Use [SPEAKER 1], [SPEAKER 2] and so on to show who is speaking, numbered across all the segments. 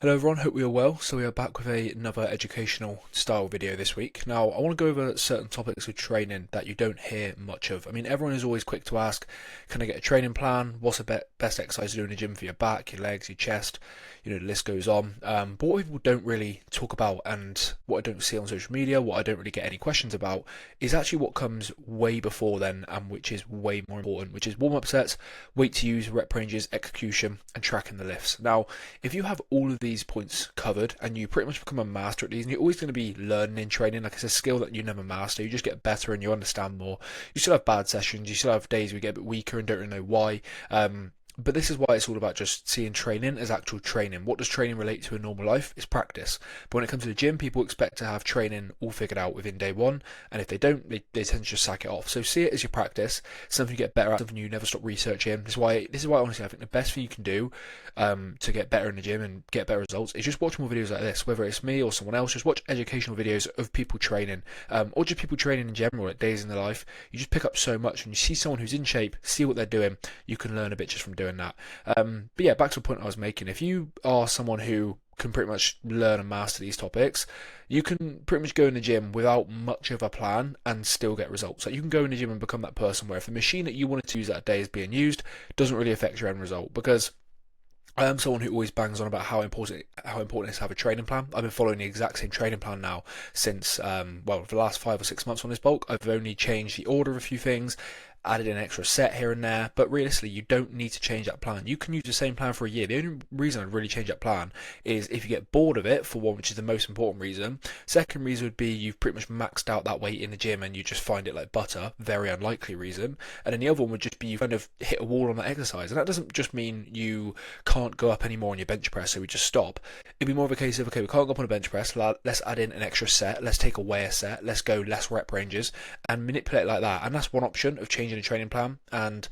[SPEAKER 1] Hello everyone, hope we are well. So we are back with another educational style video this week. Now I want to go over certain topics of training that you don't hear much of. I mean, everyone is always quick to ask, can I get a training plan? What's the best exercise to do in the gym for your back, your legs, your chest? The list goes on. But what people don't really talk about, and what I don't see on social media, what I don't really get any questions about, is actually what comes way before then, and which is way more important, which is warm-up sets, weight to use, rep ranges, execution, and tracking the lifts. Now, if you have all of these points covered and you pretty much become a master at these, and you're always going to be learning in training, like it's a skill that you never master, you just get better and you understand more. You still have bad sessions, you still have days where you get a bit weaker and don't really know why. But this is why it's all about just seeing training as actual training. What does training relate to in normal life? It's practice. But when it comes to the gym, people expect to have training all figured out within day one. And if they don't, they tend to just sack it off. So see it as your practice, something you get better at, something you never stop researching. This is why honestly I think the best thing you can do to get better in the gym and get better results is just watch more videos like this. Whether it's me or someone else, just watch educational videos of people training, or just people training in general, like days in their life. You just pick up so much when you see someone who's in shape, see what they're doing. You can learn a bit just from doing that. But yeah, back to the point I was making. If you are someone who can pretty much learn and master these topics, you can pretty much go in the gym without much of a plan and still get results. Like you can go in the gym and become that person where if the machine that you wanted to use that day is being used, it doesn't really affect your end result. Because I am someone who always bangs on about how important it is to have a training plan. I've been following the exact same training plan now since for the last 5 or 6 months on this bulk. I've only changed the order of a few things, added an extra set here and there, but realistically you don't need to change that plan. You can use the same plan for a year. The only reason I'd really change that plan is if you get bored of it, for one, which is the most important reason. Second reason would be you've pretty much maxed out that weight in the gym and you just find it like butter, very unlikely reason. And then the other one would just be you kind of hit a wall on that exercise, and that doesn't just mean you can't go up anymore on your bench press, so we just stop. It'd be more of a case of, okay, we can't go up on a bench press, let's add in an extra set, let's take away a set, let's go less rep ranges and manipulate it like that. And that's one option of changing a training plan. And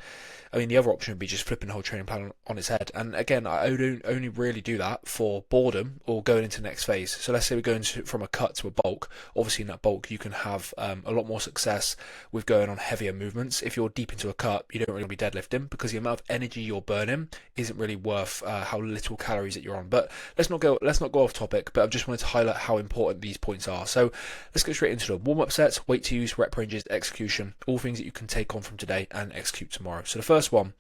[SPEAKER 1] I mean, the other option would be just flipping the whole training plan on its head. And again, I would only really do that for boredom or going into the next phase. So let's say we're going from a cut to a bulk. Obviously, in that bulk, you can have a lot more success with going on heavier movements. If you're deep into a cut, you don't really want to be deadlifting because the amount of energy you're burning isn't really worth how little calories that you're on. But let's not go off topic. But I just wanted to highlight how important these points are. So let's get straight into them. Warm-up sets, weight to use, rep ranges, execution, all things that you can take on from today and execute tomorrow. So the first one,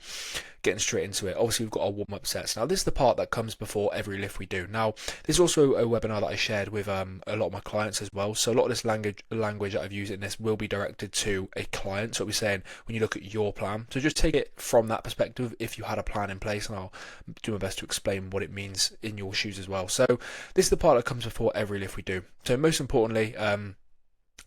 [SPEAKER 1] getting straight into it. Obviously, we've got our warm-up sets. Now, this is the part that comes before every lift we do. Now, this is also a webinar that I shared with a lot of my clients as well. So a lot of this language that I've used in this will be directed to a client. So I'll be saying when you look at your plan. So just take it from that perspective if you had a plan in place, and I'll do my best to explain what it means in your shoes as well. So this is the part that comes before every lift we do. So most importantly,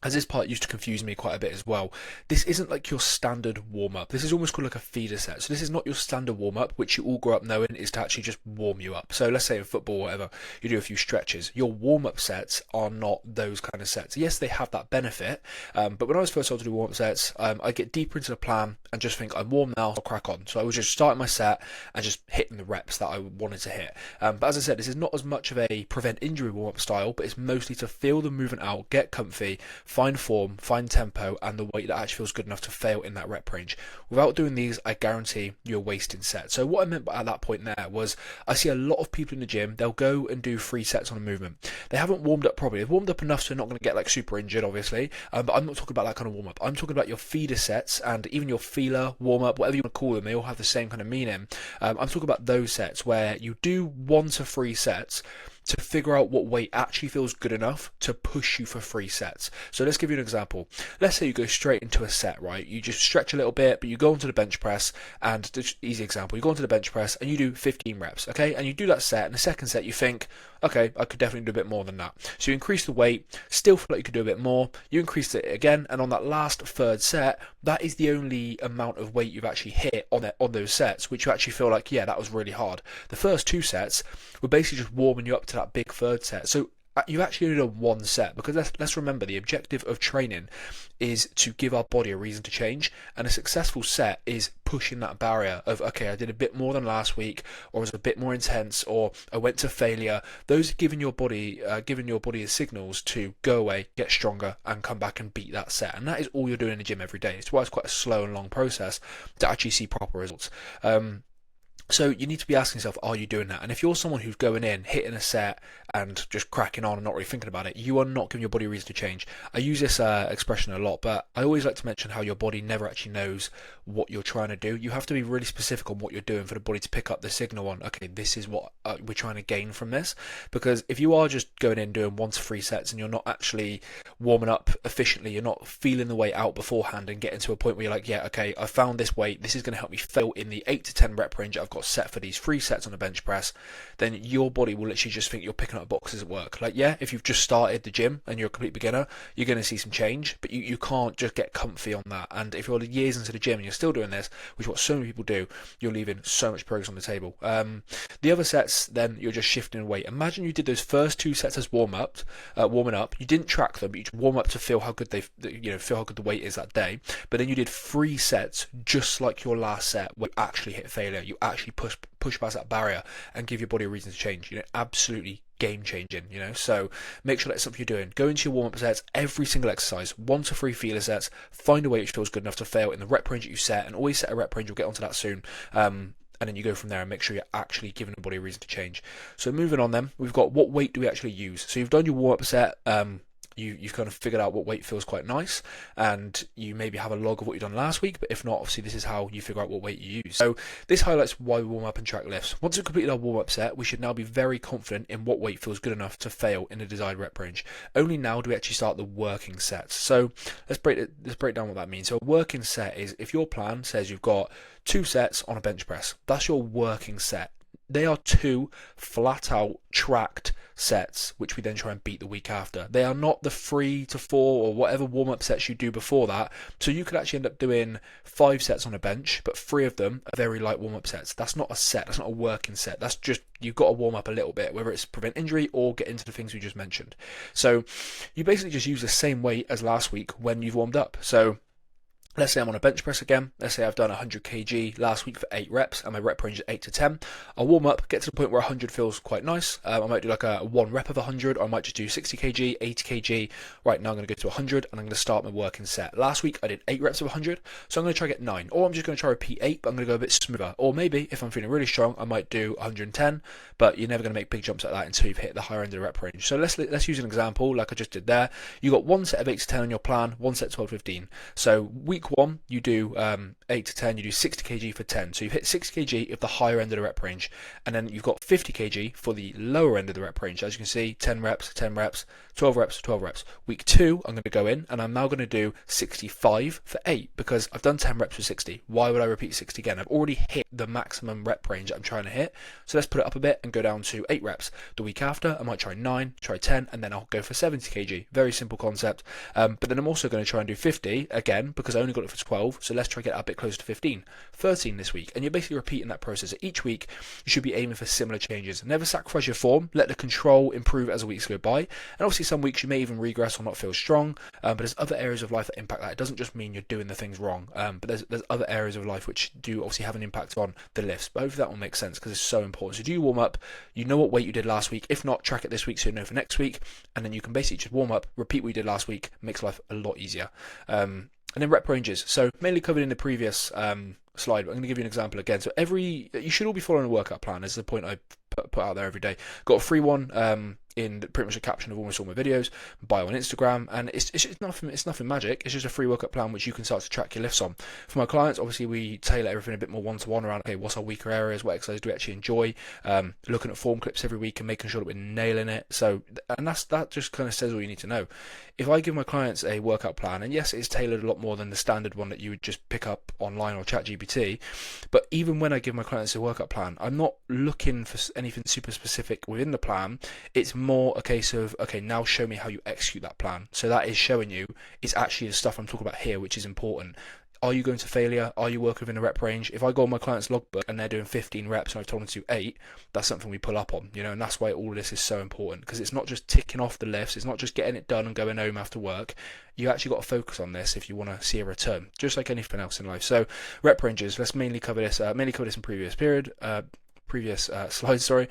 [SPEAKER 1] as this part used to confuse me quite a bit as well, this isn't like your standard warm-up. This is almost called like a feeder set. So this is not your standard warm-up, which you all grow up knowing is to actually just warm you up. So let's say in football or whatever, you do a few stretches. Your warm-up sets are not those kind of sets. Yes, they have that benefit, but when I was first started to do warm-up sets, I get deeper into the plan and just think, I'm warm now, I'll crack on. So I was just starting my set and just hitting the reps that I wanted to hit. But as I said, this is not as much of a prevent injury warm-up style, but it's mostly to feel the movement out, get comfy, find form, find tempo, and the weight that actually feels good enough to fail in that rep range. Without doing these, I guarantee you're wasting sets. So what I meant by at that point there was I see a lot of people in the gym, they'll go and do 3 sets on a movement. They haven't warmed up properly. They've warmed up enough so they're not going to get like super injured, obviously, but I'm not talking about that kind of warm-up. I'm talking about your feeder sets and even your feeler, warm-up, whatever you want to call them, they all have the same kind of meaning. I'm talking about those sets where you do 1 to 3 sets to figure out what weight actually feels good enough to push you for 3 sets. So let's give you an example. Let's say you go straight into a set, right? You just stretch a little bit, but you go onto the bench press, and just easy example, you go onto the bench press and you do 15 reps, okay? And you do that set, and the second set you think, okay, I could definitely do a bit more than that. So you increase the weight, still feel like you could do a bit more, you increase it again, and on that last third set, that is the only amount of weight you've actually hit on those sets, which you actually feel like, yeah, that was really hard. The first 2 sets were basically just warming you up to that big third set. So you actually only done 1 set, because let's remember the objective of training is to give our body a reason to change, and a successful set is pushing that barrier of, okay, I did a bit more than last week, or it was a bit more intense, or I went to failure. Those are giving your body signals to go away, get stronger, and come back and beat that set. And that is all you're doing in the gym every day. It's why it's quite a slow and long process to actually see proper results. So you need to be asking yourself, are you doing that? And if you're someone who's going in, hitting a set and just cracking on and not really thinking about it, you are not giving your body a reason to change. I use this expression a lot, but I always like to mention how your body never actually knows what you're trying to do. You have to be really specific on what you're doing for the body to pick up the signal on, okay, this is what we're trying to gain from this. Because if you are just going in doing 1 to 3 sets and you're not actually warming up efficiently, you're not feeling the weight out beforehand and getting to a point where you're like, yeah, okay, I found this weight, this is going to help me fail in the 8 to 10 rep range I've got set for these 3 sets on a bench press, then your body will literally just think you're picking up boxes at work. Like, yeah, if you've just started the gym and you're a complete beginner, you're going to see some change, but you can't just get comfy on that. And if you're years into the gym and you're still doing this, which is what so many people do, you're leaving so much progress on the table. The other sets, then you're just shifting weight. Imagine you did those first 2 sets as warming up. You didn't track them, but you just warm up to feel how good feel how good the weight is that day. But then you did 3 sets just like your last set, where you actually hit failure. You actually push past that barrier and give your body a reason to change. Absolutely game changing. So make sure that's something you're doing. Go into your warm up sets, every single exercise, 1 to 3 feeler sets. Find a weight which feels good enough to fail in the rep range that you set, and always set a rep range. We'll get onto that soon. And then you go from there and make sure you're actually giving the body a reason to change. So moving on then, we've got what weight do we actually use. So you've done your warm up set. You've kind of figured out what weight feels quite nice, and you maybe have a log of what you've done last week, but if not, obviously this is how you figure out what weight you use. So this highlights why we warm up and track lifts. Once we've completed our warm up set, we should now be very confident in what weight feels good enough to fail in the desired rep range. Only now do we actually start the working sets. So let's break down what that means. So a working set is if your plan says you've got 2 sets on a bench press, that's your working set. They are 2 flat out tracked sets, which we then try and beat the week after. They are not the 3 to 4 or whatever warm-up sets you do before that. So you could actually end up doing 5 sets on a bench, but 3 of them are very light warm-up sets. That's not a set. That's not a working set. That's just, you've got to warm up a little bit, whether it's prevent injury or get into the things we just mentioned. So you basically just use the same weight as last week when you've warmed up. So let's say I'm on a bench press again. Let's say I've done 100 kg last week for 8 reps and my rep range is 8 to 10. I'll warm up, get to the point where 100 feels quite nice. I might do like a 1 rep of 100, or I might just do 60 kg, 80 kg. Right now I'm going to go to 100 and I'm going to start my working set. Last week I did 8 reps of 100, so I'm going to try to get 9. Or I'm just going to try repeat 8, but I'm going to go a bit smoother. Or maybe if I'm feeling really strong, I might do 110, but you're never going to make big jumps like that until you've hit the higher end of the rep range. So let's use an example like I just did there. You got 1 set of 8 to 10 on your plan, 1 set 12 15. So week 1 you do 8 to 10, you do 60 kg for 10. So you've hit 60 kg of the higher end of the rep range, and then you've got 50 kg for the lower end of the rep range. As you can see, 10 reps, 10 reps, 12 reps, 12 reps. Week 2, I'm going to go in and I'm now going to do 65 for 8 because I've done 10 reps for 60. Why would I repeat 60 again? I've already hit the maximum rep range that I'm trying to hit. So let's put it up a bit and go down to 8 reps. The week after, I might try 9, try 10, and then I'll go for 70 kg. Very simple concept. But then I'm also going to try and do 50 again because I only got it for 12. So let's try to get a bit closer to 15, 13 this week. And you're basically repeating that process. Each week, you should be aiming for similar changes. Never sacrifice your form. Let the control improve as the weeks go by. And obviously, some weeks you may even regress or not feel strong. But there's other areas of life that impact that. It doesn't just mean you're doing the things wrong. But there's other areas of life which do obviously have an impact on the lifts. But hopefully that will make sense because it's so important. So do you warm up? You know what weight you did last week. If not, track it this week so you know for next week. And then you can basically just warm up, repeat what you did last week. Makes life a lot easier. And then rep ranges. So mainly covered in the previous slide, but I'm going to give you an example again. So you should all be following a workout plan. This is the point I put out there every day. Got a free one in pretty much the caption of almost all my videos, bio on Instagram, and it's nothing magic. It's just a free workout plan which you can start to track your lifts on. For my clients, obviously we tailor everything a bit more one-to-one around, okay, what's our weaker areas, what exercises do we actually enjoy, looking at form clips every week and making sure that we're nailing it. So, and that just kind of says all you need to know. If I give my clients a workout plan, and yes, it's tailored a lot more than the standard one that you would just pick up online or ChatGPT, but even when I give my clients a workout plan, I'm not looking for anything super specific within the plan. It's more a case of, okay, now show me how you execute that plan. So that is showing you it's actually the stuff I'm talking about here, which is important. Are you going to failure? Are you working within a rep range? If I go on my client's logbook and they're doing 15 reps and I've told them to do 8, that's something we pull up on, and that's why all of this is so important, because it's not just ticking off the lifts, it's not just getting it done and going home after work. You actually got to focus on this if you want to see a return, just like anything else in life. So rep ranges, let's mainly cover this in previous slides, sorry.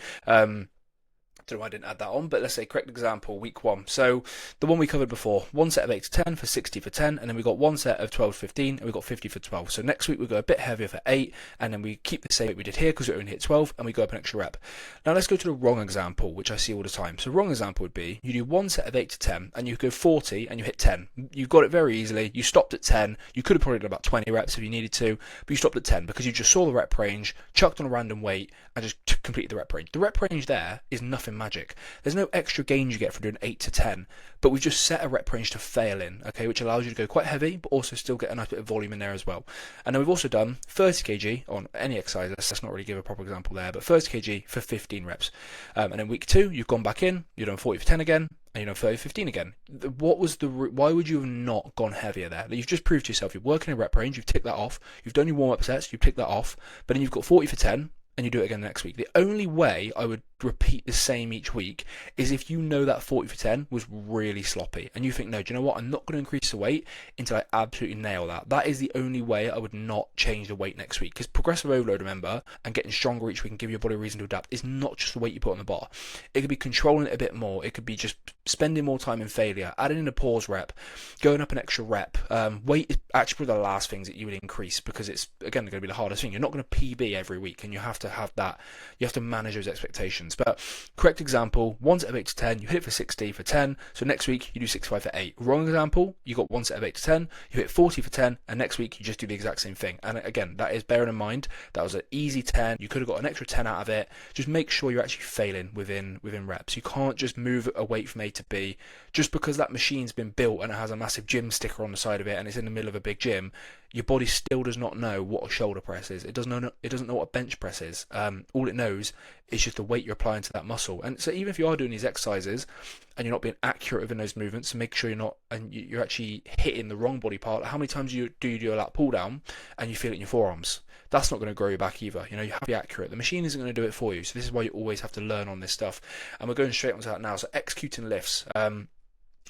[SPEAKER 1] don't know why I didn't add that on, but let's say correct example, week 1. So the one we covered before, one set of 8 to 10 for 60 for 10, and then we got one set of 12 to 15, and we got 50 for 12. So next week we go a bit heavier for 8, and then we keep the same weight we did here because we only hit 12, and we go up an extra rep. Now let's go to the wrong example, which I see all the time. So wrong example would be, you do one set of 8 to 10, and you go 40, and you hit 10. You've got it very easily. You stopped at 10. You could have probably done about 20 reps if you needed to, but you stopped at 10 because you just saw the rep range, chucked on a random weight, and just completed the rep range. The rep range there is nothing magic. There's no extra gains you get from doing 8 to 10, but we've just set a rep range to fail in, okay, which allows you to go quite heavy, but also still get a nice bit of volume in there as well. And then we've also done 30 kg on any exercise. Let's not really give a proper example there, but 30 kg for 15 reps. And then week 2, you've gone back in, you've done 40 for 10 again, and 30 for 15 again. Why would you have not gone heavier there? You've just proved to yourself you're working in rep range, you've ticked that off, you've done your warm-up sets, you've ticked that off, but then you've got 40 for 10, and you do it again next week. The only way I would repeat the same each week is if you know that 40 for 10 was really sloppy and you think, no, do you know what, I'm not going to increase the weight until I absolutely nail that. That is the only way I would not change the weight next week, because progressive overload, remember, and getting stronger each week and give your body a reason to adapt is not just the weight you put on the bar. It could be controlling it a bit more. It could be just spending more time in failure, adding in a pause rep, going up an extra rep. Weight is actually one of the last things that you would increase, because it's, again, going to be the hardest thing. You're not going to PB every week, and you have to have that. You have to manage those expectations. But correct example, one set of 8 to 10, you hit it for 60 for 10, so next week you do 65 for 8. Wrong example, you got one set of 8 to 10, you hit 40 for 10, and next week you just do the exact same thing. And again, that is bearing in mind that was an easy 10, you could have got an extra 10 out of it. Just make sure you're actually failing within reps. You can't just move a weight from A to B just because that machine's been built and it has a massive gym sticker on the side of it and it's in the middle of a big gym. Your body still does not know what a shoulder press is. It doesn't know what a bench press is. All it knows is just the weight you're applying to that muscle. And so even if you are doing these exercises and you're not being accurate within those movements, so make sure you're actually hitting the wrong body part. How many times do you do a lat pull down and you feel it in your forearms? That's not going to grow your back either. You have to be accurate. The machine isn't going to do it for you. So this is why you always have to learn on this stuff. And we're going straight onto that now. So executing lifts.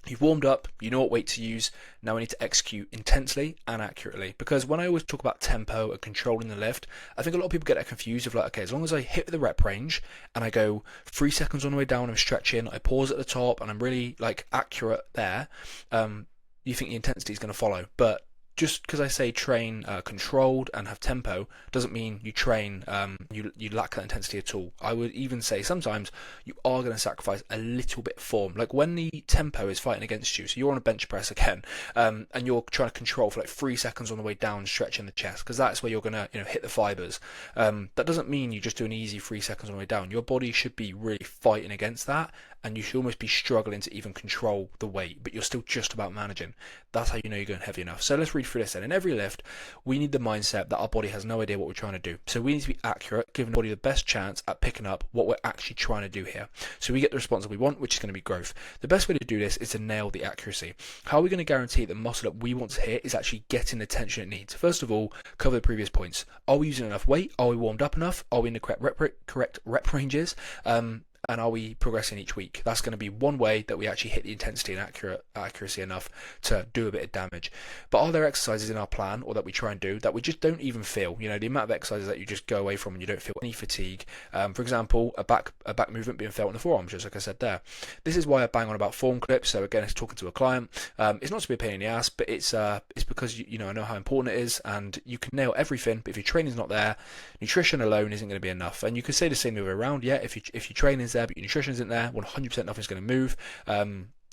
[SPEAKER 1] You've warmed up, you know what weight to use, now we need to execute intensely and accurately. Because when I always talk about tempo and controlling the lift, I think a lot of people get that confused of like, okay, as long as I hit the rep range and I go 3 seconds on the way down, I'm stretching, I pause at the top and I'm really like accurate there, you think the intensity is going to follow. But just because I say train controlled and have tempo doesn't mean you train you lack that intensity at all. I would even say sometimes you are going to sacrifice a little bit of form. Like when the tempo is fighting against you, so you're on a bench press again, and you're trying to control for like 3 seconds on the way down, stretching the chest, because that's where you're going to hit the fibers. That doesn't mean you just do an easy 3 seconds on the way down. Your body should be really fighting against that, and you should almost be struggling to even control the weight, but you're still just about managing. That's how you know you're going heavy enough. So let's read through this then. In every lift, we need the mindset that our body has no idea what we're trying to do. So we need to be accurate, giving the body the best chance at picking up what we're actually trying to do here. So we get the response that we want, which is going to be growth. The best way to do this is to nail the accuracy. How are we going to guarantee the muscle that we want to hit is actually getting the tension it needs? First of all, cover the previous points. Are we using enough weight? Are we warmed up enough? Are we in the correct rep ranges? And are we progressing each week? That's going to be one way that we actually hit the intensity and accuracy enough to do a bit of damage. But are there exercises in our plan or that we try and do that we just don't even feel? The amount of exercises that you just go away from and you don't feel any fatigue. For example, a back movement being felt in the forearms, just like I said there. This is why I bang on about form clips. So again, it's talking to a client. It's not to be a pain in the ass, but it's because I know how important it is, and you can nail everything. But if your training's not there, nutrition alone isn't going to be enough. And you could say the same the other way around. Yeah, if your training's there but your nutrition isn't there, 100% nothing's going to move.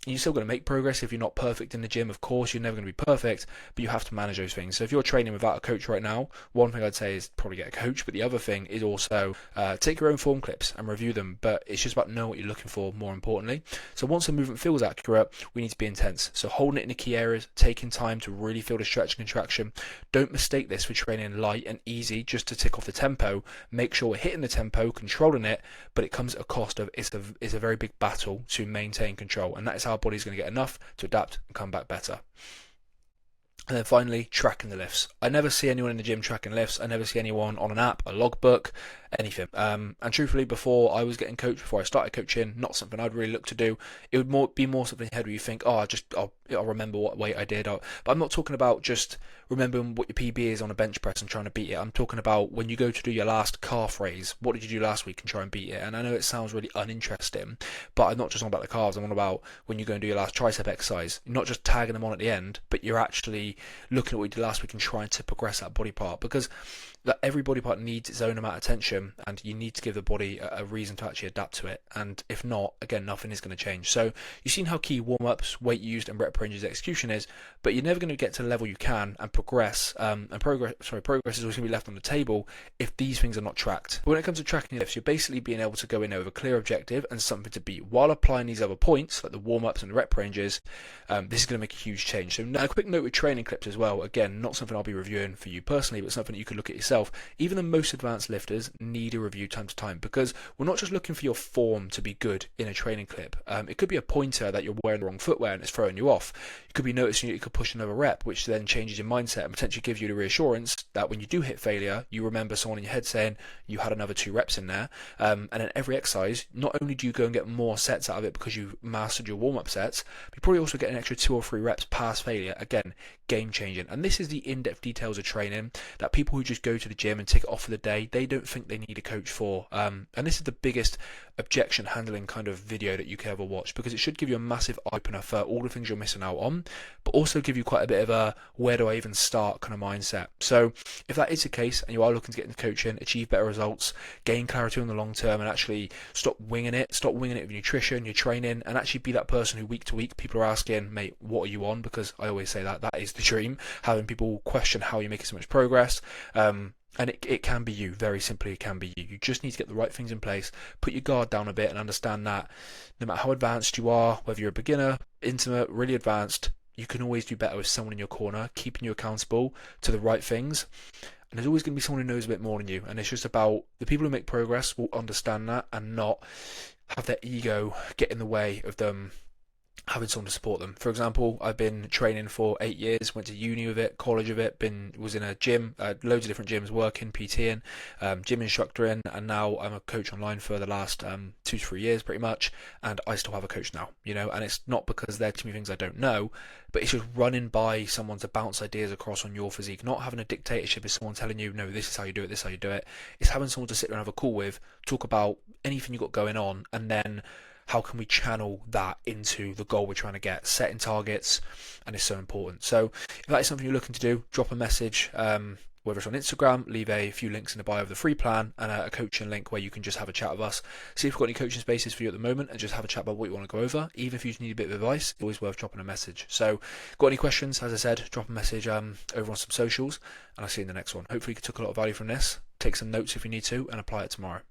[SPEAKER 1] You're still going to make progress. If you're not perfect in the gym, of course, you're never going to be perfect, but you have to manage those things. So if you're training without a coach right now, one thing I'd say is probably get a coach, but the other thing is also take your own form clips and review them, but it's just about knowing what you're looking for more importantly. So once the movement feels accurate, we need to be intense. So holding it in the key areas, taking time to really feel the stretch and contraction. Don't mistake this for training light and easy just to tick off the tempo. Make sure we're hitting the tempo, controlling it, but it comes at a cost of it's a very big battle to maintain control, and that is how our body's going to get enough to adapt and come back better. And then finally, tracking the lifts. I never see anyone in the gym tracking lifts. I never see anyone on an app, a logbook, anything. And truthfully, before I was getting coached, before I started coaching, not something I'd really look to do. It would be more something in your head where you think, oh, I'll remember what weight I did. But I'm not talking about just remembering what your PB is on a bench press and trying to beat it. I'm talking about when you go to do your last calf raise, what did you do last week and try and beat it? And I know it sounds really uninteresting, but I'm not just on about the calves. I'm on about when you go and do your last tricep exercise. You're not just tagging them on at the end, but you're actually looking at what you did last week and trying to progress that body part, because that every body part needs its own amount of attention, and you need to give the body a reason to actually adapt to it. And if not, again, nothing is going to change. So you've seen how key warm-ups, weight used, and rep ranges execution is, but you're never going to get to the level you can and progress. Progress is always going to be left on the table if these things are not tracked. But when it comes to tracking your lifts, you're basically being able to go in there with a clear objective and something to beat while applying these other points like the warm-ups and the rep ranges. This is going to make a huge change. So now a quick note with training clips as well. Again, not something I'll be reviewing for you personally, but something that you could look at yourself. Even the most advanced lifters need a review time to time, because we're not just looking for your form to be good in a training clip. It could be a pointer that you're wearing the wrong footwear and it's throwing you off. You could be noticing you could push another rep, which then changes your mindset and potentially gives you the reassurance that when you do hit failure, you remember someone in your head saying you had another 2 reps in there. And then every exercise, not only do you go and get more sets out of it because you've mastered your warm-up sets, but you probably also get an extra 2 or 3 reps past failure. Again, game changing. And this is the in-depth details of training that people who just go to the gym and take it off for the day, they don't think they need a coach for. And this is the biggest objection handling kind of video that you can ever watch, because it should give you a massive opener for all the things you're missing out on, but also give you quite a bit of a where do I even start kind of mindset. So if that is the case and you are looking to get into coaching, achieve better results, gain clarity on the long term, and actually stop winging it with your nutrition, your training, and actually be that person who week to week people are asking, mate, what are you on? Because I always say that is the dream, having people question how you're making so much progress. And it can be you, very simply it can be you. You just need to get the right things in place, put your guard down a bit, and understand that no matter how advanced you are, whether you're a beginner, intimate, really advanced, you can always do better with someone in your corner, keeping you accountable to the right things. And there's always going to be someone who knows a bit more than you. And it's just about the people who make progress will understand that and not have their ego get in the way of them having someone to support them. For example, I've been training for 8 years, went to uni with it, college with it, was in a gym, loads of different gyms, working, PTing, gym instructor in, and now I'm a coach online for the last 2 to 3 years pretty much, and I still have a coach now, and it's not because there are too many things I don't know, but it's just running by someone to bounce ideas across on your physique, not having a dictatorship as someone telling you, no, this is how you do it, this is how you do it. It's having someone to sit there and have a call with, talk about anything you've got going on, and then how can we channel that into the goal we're trying to get, setting targets, and it's so important. So if that is something you're looking to do, drop a message, whether it's on Instagram, leave a few links in the bio of the free plan and a coaching link where you can just have a chat with us, see if we've got any coaching spaces for you at the moment, and just have a chat about what you want to go over. Even if you just need a bit of advice, it's always worth dropping a message. So got any questions, as I said, drop a message over on some socials, and I'll see you in the next one. Hopefully you took a lot of value from this, take some notes if you need to, and apply it tomorrow.